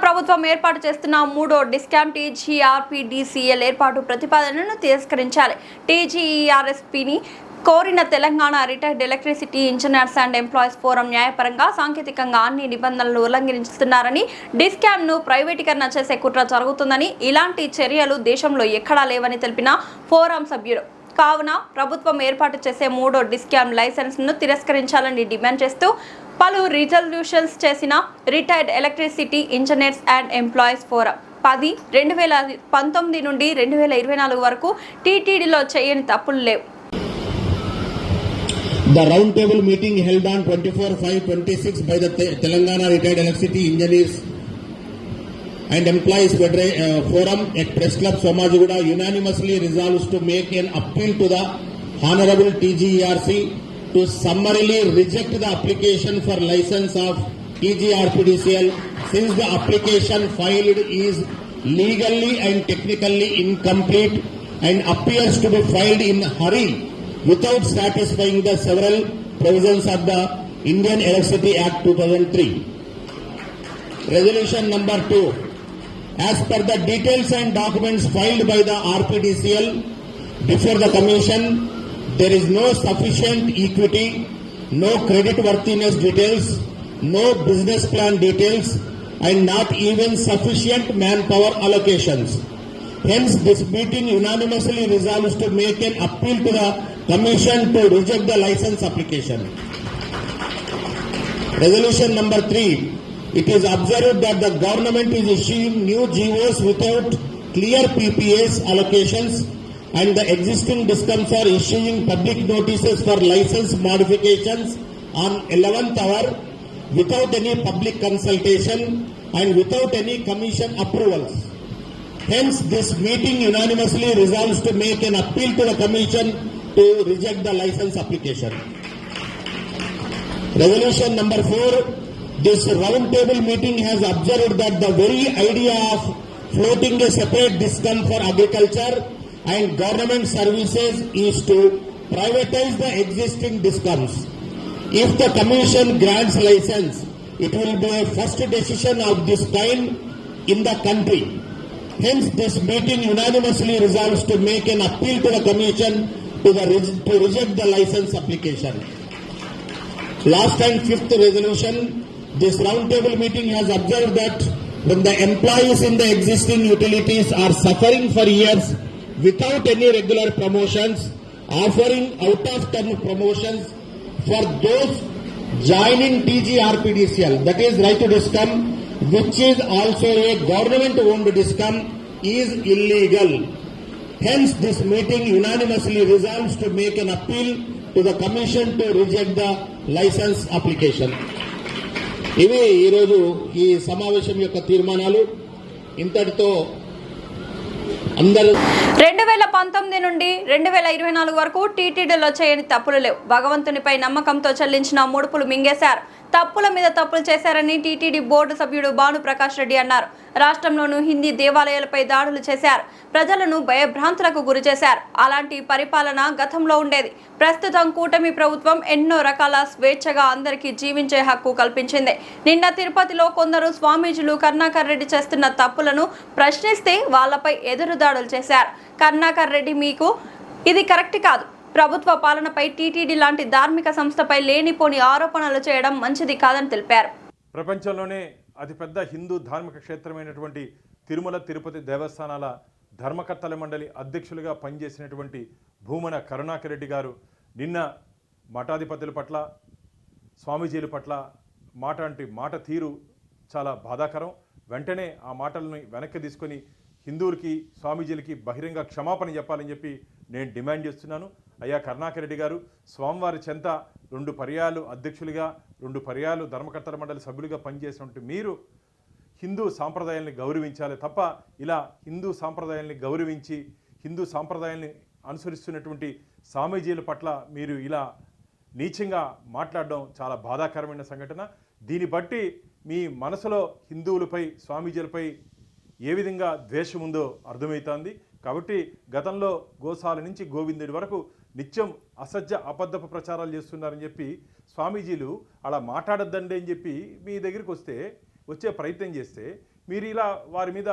ప్రభుత్వం ఏర్పాటు చేస్తున్న మూడో డిస్కామ్ టీజీఆర్పీడీసీఎల్ ఏర్పాటు ప్రతిపాదనను తిరస్కరించాలి. టీజీఈఆర్ఎస్పీని కోరిన Telangana retired electricity engineers and employees forum న్యాయపరంగా సాంకేతికంగా అన్ని నిబంధనలు ఉల్లంఘిస్తున్నారని, డిస్కామ్ను ప్రైవేటీకరణ చేసే కుట్ర జరుగుతుందని, ఇలాంటి చర్యలు దేశంలో ఎక్కడా లేవని తెలిపిన ఫోరం సభ్యులు. కావున ప్రభుత్వం ఏర్పాటు చేసే మూడో డిస్కామ్ లైసెన్స్ను తిరస్కరించాలని డిమాండ్ చేస్తూ పలు రిజల్యూషన్స్ చేసిన retired electricity engineers and employees forum 10/2019 నుండి 2024 వరకు టీటీడీలో చేయని తప్పులు లేవు. The round table meeting held on 24/5/26 by the Telangana Retired Electricity Engineers and Employees Forum at Press Club Somajigoda unanimously resolves to make an appeal to the Honorable TGERC to summarily reject the application for license of TGRPDCL since the application filed is legally and technically incomplete and appears to be filed in a hurry without satisfying the several provisions of the Indian Electricity Act 2003. Resolution number 2. As per the details and documents filed by the RPDCL before the Commission, there is no sufficient equity, no credit worthiness details, no business plan details, and not even sufficient manpower allocations. Hence, this meeting unanimously resolves to make an appeal to the Commission to reject the license application. Resolution number 3. It is observed that the government is issuing new GOs without clear PPAs allocations, and the existing DISCOMs are issuing public notices for license modifications on 11th hour without any public consultation and without any commission approvals. Hence, this meeting unanimously resolves to make an appeal to the Commission to reject the license application. Resolution number 4. This roundtable meeting has observed that the very idea of floating a separate DISCOM for agriculture and government services is to privatize the existing DISCOMs. If the Commission grants license, it will be a first decision of this kind in the country. Hence, this meeting unanimously resolves to make an appeal to the Commission to reject the license application. Last and fifth resolution. This roundtable meeting has observed that when the employees in the existing utilities are suffering for years without any regular promotions, offering out-of-term promotions for those joining TGRPDCL, that is right to DISCOM, which is also a government-owned DISCOM, is illegal. Hence, this meeting unanimously resolves to make an appeal to the Commission to reject the license application. ఇవి ఈరోజు ఈ సమావేశం యొక్క తీర్మానాలు. ఇంతటితో అందరూ 2019 నుండి 2024 వరకు టీటీడీలో చేయని తప్పులు లేవు. భగవంతునిపై నమ్మకంతో చెల్లించిన ముడుపులు మింగేశారు. తప్పుల మీద తప్పులు చేశారని టీటీడీ బోర్డు సభ్యుడు భానుప్రకాష్ రెడ్డి అన్నారు. రాష్ట్రంలోనూ హిందీ దేవాలయాలపై దాడులు చేశారు. ప్రజలను భయభ్రాంతులకు గురి చేశారు. అలాంటి పరిపాలన గతంలో ఉండేది. ప్రస్తుతం కూటమి ప్రభుత్వం ఎన్నో రకాల స్వేచ్ఛగా అందరికీ జీవించే హక్కు కల్పించింది. నిన్న తిరుపతిలో కొందరు స్వామీజీలు కరుణాకర్ రెడ్డి చేస్తున్న తప్పులను ప్రశ్నిస్తే వాళ్లపై ఎదురుదాడులు చేశారు. కరుణాకర్ రెడ్డి, మీకు ఇది కరెక్ట్ కాదు. ప్రభుత్వ పాలనపై టీటీడీ లాంటి ధార్మిక సంస్థపై లేనిపోని ఆరోపణలు చేయడం మంచిది కాదని తెలిపారు. ప్రపంచంలోనే అతిపెద్ద హిందూ ధార్మిక క్షేత్రమైనటువంటి తిరుమల తిరుపతి దేవస్థానాల ధర్మకర్తల మండలి అధ్యక్షులుగా పనిచేసినటువంటి భూమన కరుణాకర్ రెడ్డి గారు నిన్న మఠాధిపతుల పట్ల, స్వామీజీల పట్ల మాట తీరు చాలా బాధాకరం. వెంటనే ఆ మాటలను వెనక్కి తీసుకొని హిందువులకి, స్వామీజీలకి బహిరంగ క్షమాపణ చెప్పాలని చెప్పి నేను డిమాండ్ చేస్తున్నాను. అయ్యా కరుణాకర్ రెడ్డి గారు, స్వామివారి చెంత 2 పర్యాయాలు అధ్యక్షులుగా, 2 పర్యాయాలు ధర్మకర్తల మండలి సభ్యులుగా పనిచేసినటువంటి మీరు హిందూ సాంప్రదాయాల్ని గౌరవించాలి తప్ప ఇలా హిందూ సాంప్రదాయాల్ని గౌరవించి హిందూ సాంప్రదాయాల్ని అనుసరిస్తున్నటువంటి స్వామీజీల పట్ల మీరు ఇలా నీచంగా మాట్లాడడం చాలా బాధాకరమైన సంఘటన. దీన్ని బట్టి మీ మనసులో హిందువులపై, స్వామీజీలపై ఏ విధంగా ద్వేషం ఉందో అర్థమవుతోంది. కాబట్టి గతంలో గోశాల నుంచి గోవిందుడి వరకు నిత్యం అసత్య అబద్ధపు ప్రచారాలు చేస్తున్నారని చెప్పి స్వామీజీలు అలా మాట్లాడొద్దండి అని చెప్పి మీ దగ్గరికి వచ్చే ప్రయత్నం చేస్తే మీరు ఇలా వారి మీద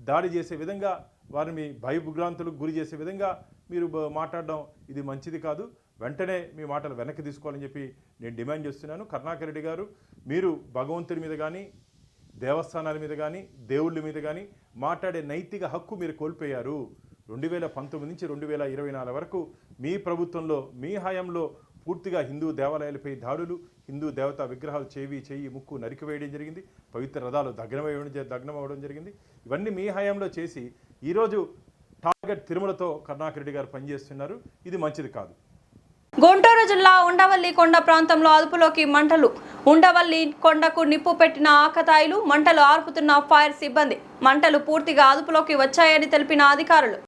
దాడి చేసే విధంగా వారిని భయభ్రాంతులకు గురి చేసే విధంగా మీరు మాట్లాడడం ఇది మంచిది కాదు. వెంటనే మీ మాటలు వెనక్కి తీసుకోవాలని చెప్పి నేను డిమాండ్ చేస్తున్నాను. కరుణాకర్ రెడ్డి గారు, మీరు భగవంతుడి మీద కానీ దేవస్థానాల మీద కానీ దేవుళ్ళ మీద కానీ మాట్లాడే నైతిక హక్కు మీరు కోల్పోయారు. 2019 నుంచి 2024 వరకు మీ ప్రభుత్వంలో, మీ హయాంలో పూర్తిగా హిందూ దేవాలయాలపై దాడులు, హిందూ దేవతా విగ్రహాలు చెయ్యి ముక్కు నరికివేయడం జరిగింది, పవిత్ర రథాలు దగ్నమవ్వడం జరిగింది. ఇవన్నీ మీ హయాంలో చేసి ఈరోజు టార్గెట్ తిరుమలతో కరుణాకర్ రెడ్డి గారు పనిచేస్తున్నారు. ఇది మంచిది కాదు. గుంటూరు జిల్లా ఉండవల్లి కొండ ప్రాంతంలో అదుపులోకి మంటలు. ఉండవల్లి కొండకు నిప్పు పెట్టిన ఆకతాయిలు, మంటలు ఆర్పుతున్న ఫైర్ సిబ్బంది. మంటలు పూర్తిగా అదుపులోకి వచ్చాయని తెలిపిన అధికారులు.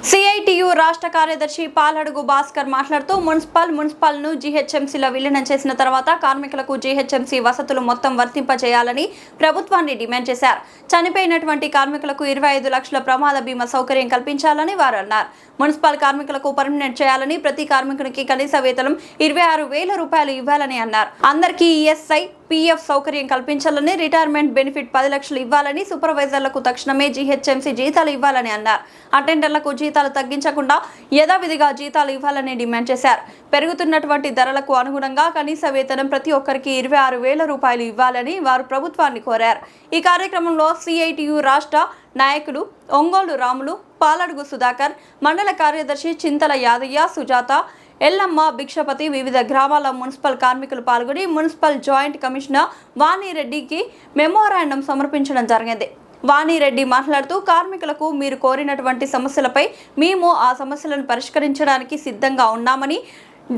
సిఐటియు రాష్ట్ర కార్యదర్శి పాలడుగు భాస్కర్ మాట్లాడుతూ మున్సిపల్ను జీహెచ్ఎంసీలో విలీనం చేసిన తర్వాత కార్మికులకు జీహెచ్ఎంసీ వసతులు మొత్తం వర్తింపజేయాలని ప్రభుత్వాన్ని డిమాండ్ చేశారు. చనిపోయినటువంటి కార్మికులకు 25 లక్షల ప్రమాద బీమా సౌకర్యం కల్పించాలని వారు అన్నారు. మున్సిపల్ కార్మికులకు పర్మనెంట్ చేయాలని, ప్రతి కార్మికునికి కనీస వేతనం 26,000 రూపాయలు ఇవ్వాలని అన్నారు. అందరికీ ఈఎస్ఐ, పీఎఫ్ సౌకర్యం కల్పించాలని, రిటైర్మెంట్ బెనిఫిట్ 10 లక్షలు ఇవ్వాలని, సూపర్వైజర్లకు తక్షణమే జీహెచ్ఎంసీ జీతాలు ఇవ్వాలని అన్నారు. అటెండర్లకు జీతాలు తగ్గించకుండా యథావిధిగా జీతాలు ఇవ్వాలని డిమాండ్ చేశారు. పెరుగుతున్నటువంటి ధరలకు అనుగుణంగా కనీస వేతనం ప్రతి ఒక్కరికి 26,000 రూపాయలు ఇవ్వాలని వారు ప్రభుత్వాన్ని కోరారు. ఈ కార్యక్రమంలో సిఐటియు రాష్ట్ర నాయకులు ఒంగోలు రాములు, పాలడుగు సుధాకర్, మండల కార్యదర్శి చింతల యాదయ్య, సుజాత, ఎల్లమ్మ, భిక్షపతి, వివిధ గ్రామాల మున్సిపల్ కార్మికులు పాల్గొని మున్సిపల్ జాయింట్ కమిషనర్ వాణిరెడ్డికి మెమోరాండం సమర్పించడం జరిగింది. వాణిరెడ్డి మాట్లాడుతూ, కార్మికులకు మీరు కోరినటువంటి సమస్యలపై మేము ఆ సమస్యలను పరిష్కరించడానికి సిద్ధంగా ఉన్నామని,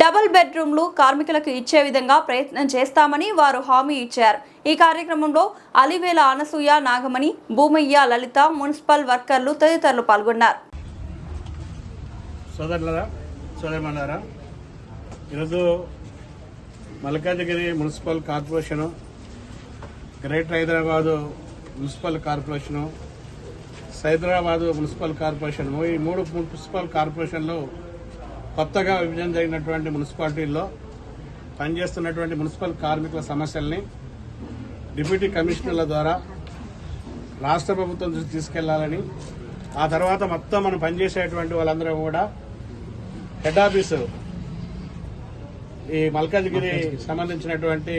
డబుల్ బెడ్రూమ్లు కార్మికులకు ఇచ్చే విధంగా ప్రయత్నం చేస్తామని వారు హామీ ఇచ్చారు. ఈ కార్యక్రమంలో అలివేల అనసూయ, నాగమణి, భూమయ్య, లలిత, మున్సిపల్ వర్కర్లు తదితరులు పాల్గొన్నారు. సోదరులారా, ఈరోజు Malkajgiri municipal corporation, greater Hyderabad municipal corporation, Saidabad municipal corporation, ఈ 3 మున్సిపల్ కార్పొరేషన్లు కొత్తగా విభజన జరిగినటువంటి మున్సిపాలిటీల్లో పనిచేస్తున్నటువంటి మున్సిపల్ కార్మికుల సమస్యల్ని డిప్యూటీ కమిషనర్ల ద్వారా రాష్ట్ర ప్రభుత్వం దృష్టికి తీసుకెళ్లాలని, ఆ తర్వాత మొత్తం మనం పనిచేసేటువంటి వాళ్ళందరూ కూడా హెడ్ ఆఫీసు, ఈ మల్కాజ్గిరి సంబంధించినటువంటి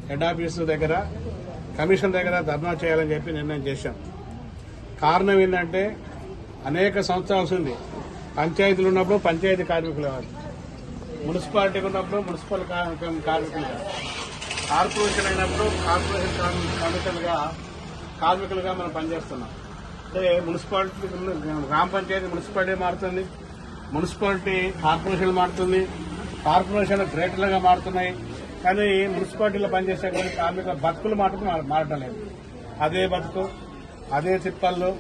హెడ్ ఆఫీసు దగ్గర, కమిషన్ దగ్గర ధర్నా చేయాలని చెప్పి నిర్ణయం చేశాం. కారణం ఏంటంటే, అనేక సంవత్సరాలు ఉంది పంచాయతీలు ఉన్నప్పుడు పంచాయతీ కార్మికులు కాదు, మున్సిపాలిటీ ఉన్నప్పుడు మున్సిపల్ కార్మికులు కాదు, కార్పొరేషన్ అయినప్పుడు కార్పొరేషన్ కార్మికులుగా మనం పనిచేస్తున్నాం. అంటే మున్సిపాలిటీ, గ్రామ పంచాయతీ మున్సిపాలిటీ మారుతుంది, మున్సిపాలిటీ కార్పొరేషన్ మారుతుంది, కార్పొరేషన్ గ్రేటర్లుగా మారుతున్నాయి. కానీ మున్సిపాలిటీలో పనిచేసే కార్మికుల బతుకులు మాటకు మారటం లేదు. అదే బతుకు, అదే తిప్పళ్ళు,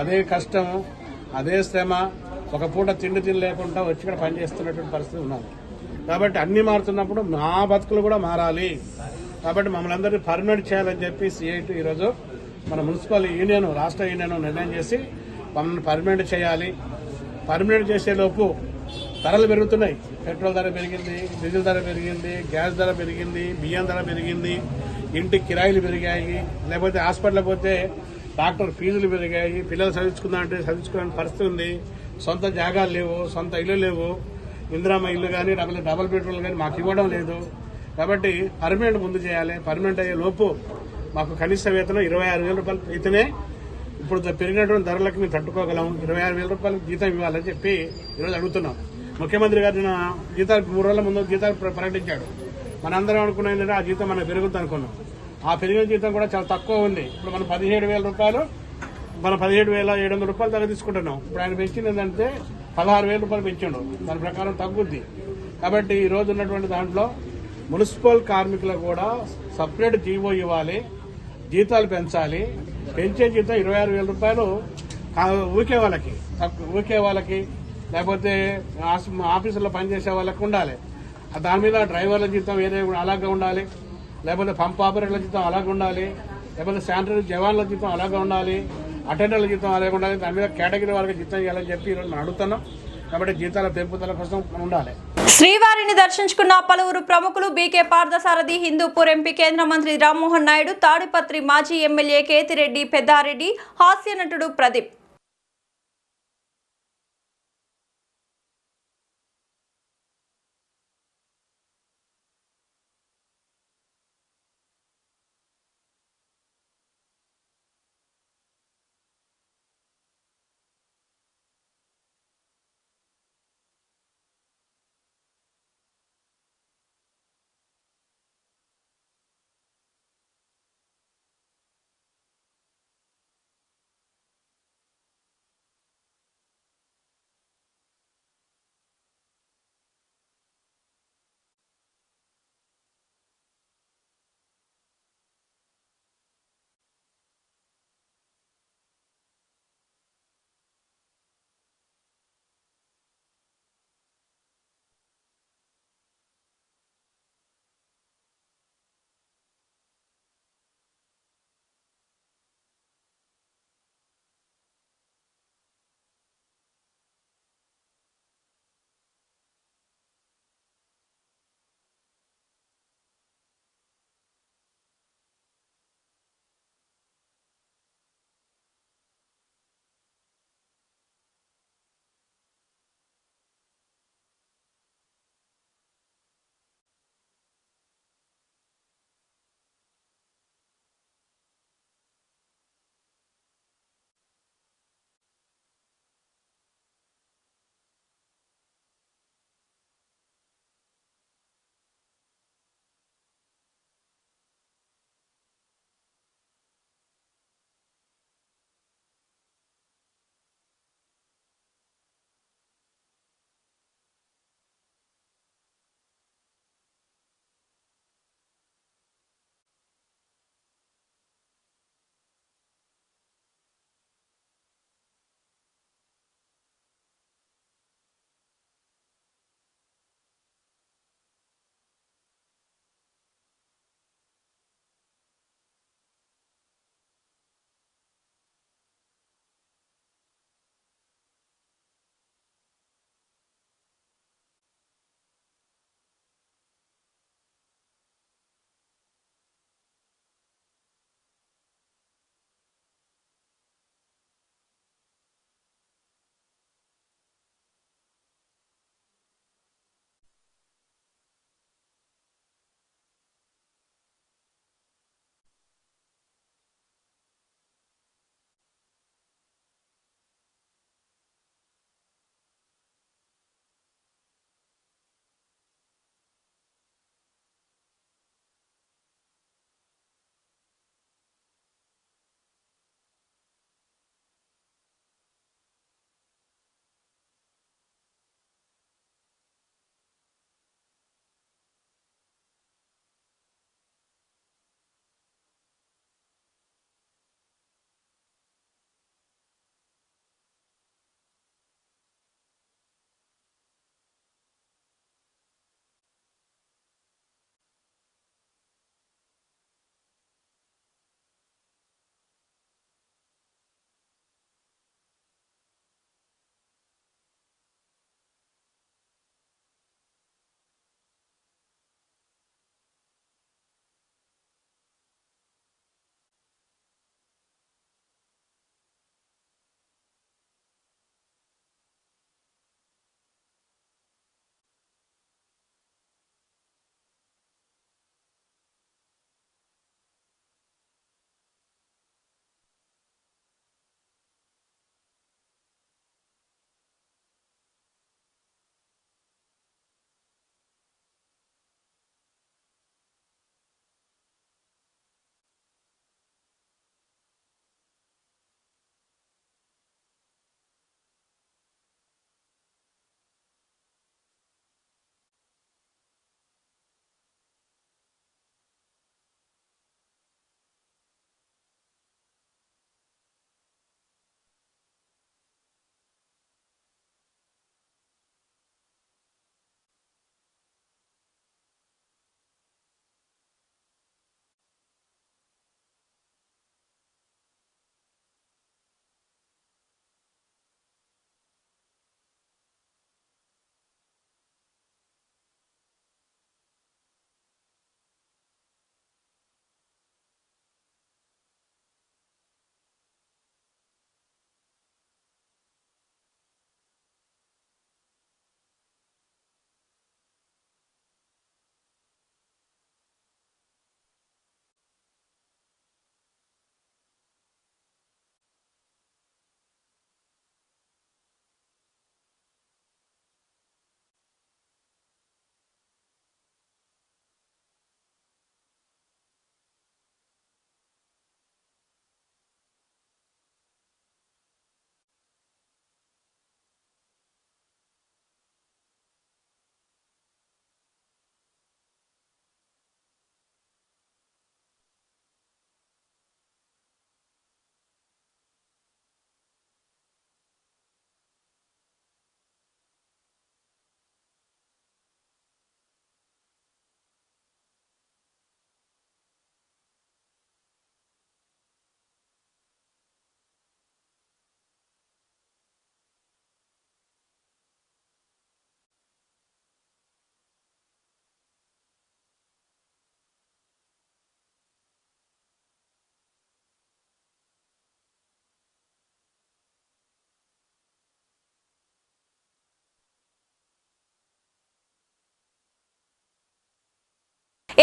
అదే కష్టము, అదే శ్రమ, ఒక పూట తిండి లేకుండా వచ్చి ఇక్కడ పనిచేస్తున్నటువంటి పరిస్థితి ఉన్నది. కాబట్టి అన్ని మారుతున్నప్పుడు మా బతుకులు కూడా మారాలి. కాబట్టి మమ్మల్ని అందరినీ పర్మనెంట్ చేయాలని చెప్పి సిఐటి ఈరోజు మన మున్సిపల్ యూనియన్, రాష్ట్ర యూనియన్ నిర్ణయం చేసి మమ్మల్ని పర్మనెంట్ చేయాలి. పర్మనెంట్ చేసేలోపు ధరలు పెరుగుతున్నాయి. పెట్రోల్ ధర పెరిగింది, డీజిల్ ధర పెరిగింది, గ్యాస్ ధర పెరిగింది, బియ్యం ధర పెరిగింది, ఇంటి కిరాయిలు పెరిగాయి, లేకపోతే హాస్పిటల్ పోతే డాక్టర్ ఫీజులు పెరిగాయి, పిల్లలు చదివించుకుందామంటే చదివించుకునే పరిస్థితి ఉంది, సొంత జాగాలు లేవు, సొంత ఇల్లు లేవు, ఇందిరామ్మ ఇల్లు కానీ డబుల్ బెడ్రూమ్లు కానీ మాకు ఇవ్వడం లేదు. కాబట్టి పర్మనెంట్ ముందు చేయాలి. పర్మనెంట్ అయ్యే లోపు మాకు కనీస వేతనం 26,000 రూపాయలు అయితేనే ఇప్పుడు పెరిగినటువంటి ధరలకు మేము తట్టుకోగలం. 26,000 రూపాయలు జీతం ఇవ్వాలని చెప్పి ఈరోజు అడుగుతున్నాం. ముఖ్యమంత్రి గారు జీతాలు 3 రోజుల ముందు జీతాలు ప్రకటించాడు. మనందరం అనుకున్న ఏంటంటే ఆ జీతం మనం పెరుగుతుంది అనుకున్నాం. ఆ పెరిగిన జీతం కూడా చాలా తక్కువ ఉంది. ఇప్పుడు మనం 17,000 రూపాయలు, మనం 17,700 రూపాయలు దగ్గర తీసుకుంటున్నాం. ఇప్పుడు ఆయన పెంచింది ఏంటంటే 16,000 రూపాయలు పెంచాడు. దాని ప్రకారం తగ్గుద్ది. కాబట్టి ఈ రోజు ఉన్నటువంటి దాంట్లో మున్సిపల్ కార్మికులకు కూడా సపరేట్ జీవో ఇవ్వాలి, జీతాలు పెంచాలి. పెంచే జీతం 26,000 రూపాయలు ఊకే వాళ్ళకి లేకపోతే ఆఫీసులో పనిచేసే వాళ్ళకి ఉండాలి. దాని మీద డ్రైవర్ల జీతం వేరే అలాగే ఉండాలి, లేకపోతే పంప్ ఆపరేటర్ల జీతం అలాగే ఉండాలి, లేకపోతే శానిటరీ జవాన్ల జీతం అలాగే ఉండాలి. అటెండర్ల జీతం లేకుండా దాని మీద కేటగిరీ వాళ్ళకి జీతం ఇవ్వాలని చెప్పి ఈరోజు మనం అడుగుతున్నాం. కాబట్టి జీతాల పెంపుదల కోసం ఉండాలి. శ్రీవారిని దర్శించుకున్న పలువురు ప్రముఖులు బీకే పార్థసారథి, హిందూపూర్ ఎంపీ కేంద్ర మంత్రి రామ్మోహన్ నాయుడు, తాడిపత్రి మాజీ ఎమ్మెల్యే కేతిరెడ్డి పెద్దారెడ్డి, హాస్య నటుడు ప్రదీప్.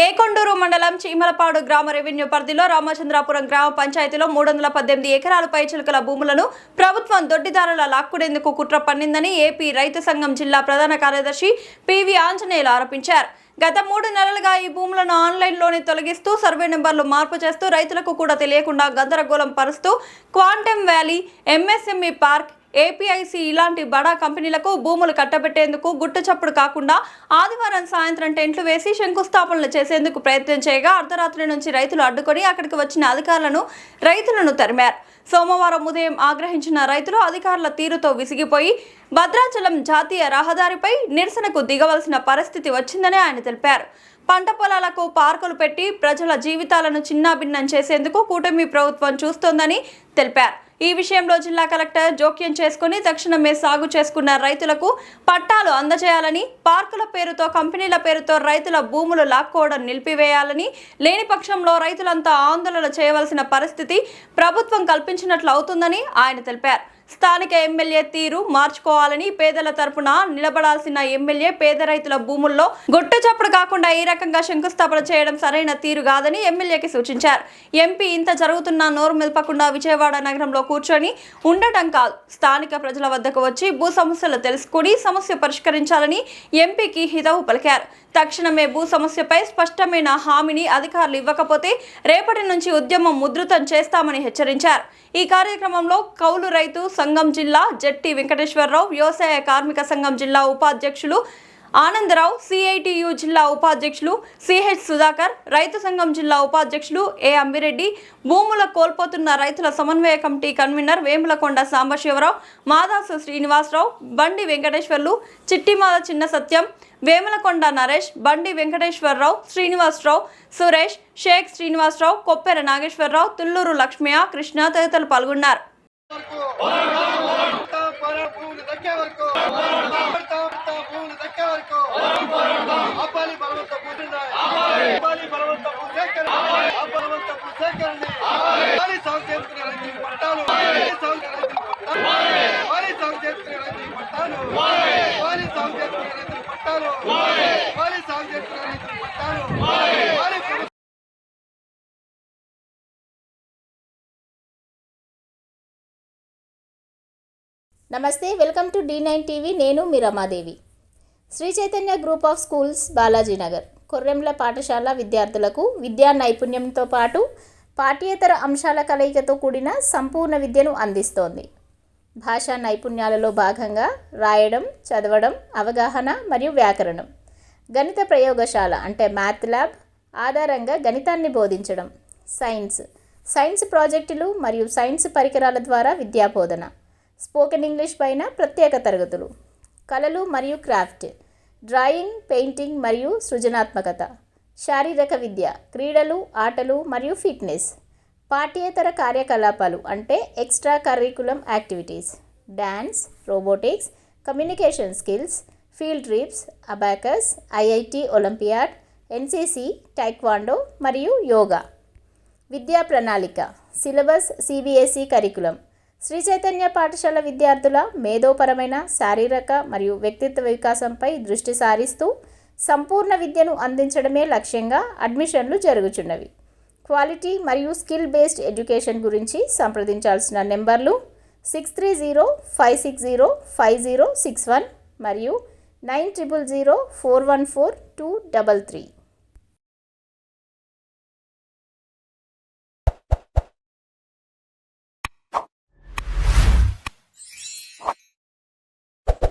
ఏకొండూరు మండలం చీమలపాడు గ్రామ రెవెన్యూ పరిధిలో రామచంద్రాపురం గ్రామ పంచాయతీలో 318 ఎకరాల పైచిలుకల భూములను ప్రభుత్వం దొడ్డిదారుల లాక్కునేందుకు కుట్ర పన్నిందని ఏపీ రైతు సంఘం జిల్లా ప్రధాన కార్యదర్శి పివి ఆంజనేయులు ఆరోపించారు. గత 3 నెలలుగా ఈ భూములను ఆన్లైన్లోనే తొలగిస్తూ సర్వే నెంబర్లు మార్పు చేస్తూ రైతులకు కూడా తెలియకుండా గందరగోళం పరుస్తూ quantum valley, MSME park, APIC ఇలాంటి బడా కంపెనీలకు భూములు కట్టబెట్టేందుకు గుట్టుచప్పుడు కాకుండా ఆదివారం సాయంత్రం టెంట్లు వేసి శంకుస్థాపనలు చేసేందుకు ప్రయత్నం చేయగా అర్ధరాత్రి నుంచి రైతులు అడ్డుకొని అక్కడికి వచ్చిన అధికారులను రైతులను తరిమారు. సోమవారం ఉదయం ఆగ్రహించిన రైతులు అధికారుల తీరుతో విసిగిపోయి భద్రాచలం జాతీయ రహదారిపై నిరసనకు దిగవలసిన పరిస్థితి వచ్చిందని ఆయన తెలిపారు. పంట పొలాలకు పార్కులు పెట్టి ప్రజల జీవితాలను చిన్నాభిన్నం చేసేందుకు కూటమి ప్రభుత్వం చూస్తోందని తెలిపారు. ఈ విషయంలో జిల్లా కలెక్టర్ జోక్యం చేసుకుని తక్షణమే సాగు చేసుకున్న రైతులకు పట్టాలు అందజేయాలని, పార్కుల పేరుతో కంపెనీల పేరుతో రైతుల భూములు లాక్కోవడం నిలిపివేయాలని, లేని పక్షంలో రైతులంతా ఆందోళన చేయవలసిన పరిస్థితి ప్రభుత్వం కల్పించినట్లు అవుతుందని ఆయన తెలిపారు. స్థానిక ఎమ్మెల్యే తీరు మార్చుకోవాలని, పేదల తరపున నిలబడాల్సిన ఎమ్మెల్యే పేద రైతుల భూముల్లో గుట్టుచప్పుడు కాకుండా ఈ రకంగా శంకుస్థాపన చేయడం సరైన తీరు కాదని ఎమ్మెల్యేకి సూచించారు. ఎంపీ ఇంత జరుగుతున్నా నోరు మెదపకుండా విజయవాడ నగరంలో కూర్చొని ఉండటం కాదు, స్థానిక ప్రజల వద్దకు వచ్చి భూ సమస్యలు తెలుసుకుని సమస్య పరిష్కరించాలని ఎంపీకి హితవు పలికారు. తక్షణమే భూ సమస్యపై స్పష్టమైన హామీని అధికారులు ఇవ్వకపోతే రేపటి నుంచి ఉద్యమం ఉధృతం చేస్తామని హెచ్చరించారు. ఈ కార్యక్రమంలో కౌలు రైతు సంఘం జిల్లా జట్టి వెంకటేశ్వరరావు, వ్యవసాయ కార్మిక సంఘం జిల్లా ఉపాధ్యక్షులు ఆనందరావు, సిఐటియు జిల్లా ఉపాధ్యక్షులు సిహెచ్ సుధాకర్, రైతు సంఘం జిల్లా ఉపాధ్యక్షులు ఏ అంబిరెడ్డి, భూముల కోల్పోతున్న రైతుల సమన్వయ కమిటీ కన్వీనర్ వేములకొండ సాంబశివరావు, మాదాసు శ్రీనివాసరావు, బండి వెంకటేశ్వర్లు, చిట్టిమాల చిన్న సత్యం, వేములకొండ నరేష్, బండి వెంకటేశ్వరరావు, శ్రీనివాసరావు, సురేష్, షేక్ శ్రీనివాసరావు, కొప్పెర నాగేశ్వరరావు, తుల్లూరు లక్ష్మయ్య, కృష్ణ తదితరులు పాల్గొన్నారు. నమస్తే, వెల్కమ్ టు D9 టీవీ. నేను మీ Ramadevi. Sri Chaitanya group of schools, Balajinagar, కొర్రెంల పాఠశాల విద్యార్థులకు విద్యా నైపుణ్యంతో పాటు పాఠ్యేతర అంశాల కలయికతో కూడిన సంపూర్ణ విద్యను అందిస్తోంది. భాషా నైపుణ్యాలలో భాగంగా రాయడం, చదవడం, అవగాహన మరియు వ్యాకరణం, గణిత ప్రయోగశాల అంటే మ్యాథ్ ల్యాబ్ ఆధారంగా గణితాన్ని బోధించడం, సైన్స్ ప్రాజెక్టులు మరియు సైన్స్ పరికరాల ద్వారా విద్యాబోధన, స్పోకెన్ ఇంగ్లీష్ పైన ప్రత్యేక తరగతులు, కళలు మరియు క్రాఫ్ట్, డ్రాయింగ్, పెయింటింగ్ మరియు సృజనాత్మకత, శారీరక విద్య, క్రీడలు, ఆటలు మరియు ఫిట్నెస్, పాఠ్యేతర కార్యకలాపాలు అంటే extra curriculum activities, dance, robotics, communication skills, field trips, abacus, IIT olympiad, NCC, taekwondo మరియు యోగా. విద్యా ప్రణాళిక, syllabus CBSE curriculum. Shri Chaitanya పాఠశాల విద్యార్థుల మేధోపరమైన, శారీరక మరియు వ్యక్తిత్వ వికాసంపై దృష్టి సారిస్తూ సంపూర్ణ విద్యను అందించడమే లక్ష్యంగా అడ్మిషన్లు జరుగుచున్నవి. క్వాలిటీ మరియు స్కిల్ బేస్డ్ ఎడ్యుకేషన్ గురించి సంప్రదించాల్సిన నెంబర్లు 6305605061 మరియు 9000414233.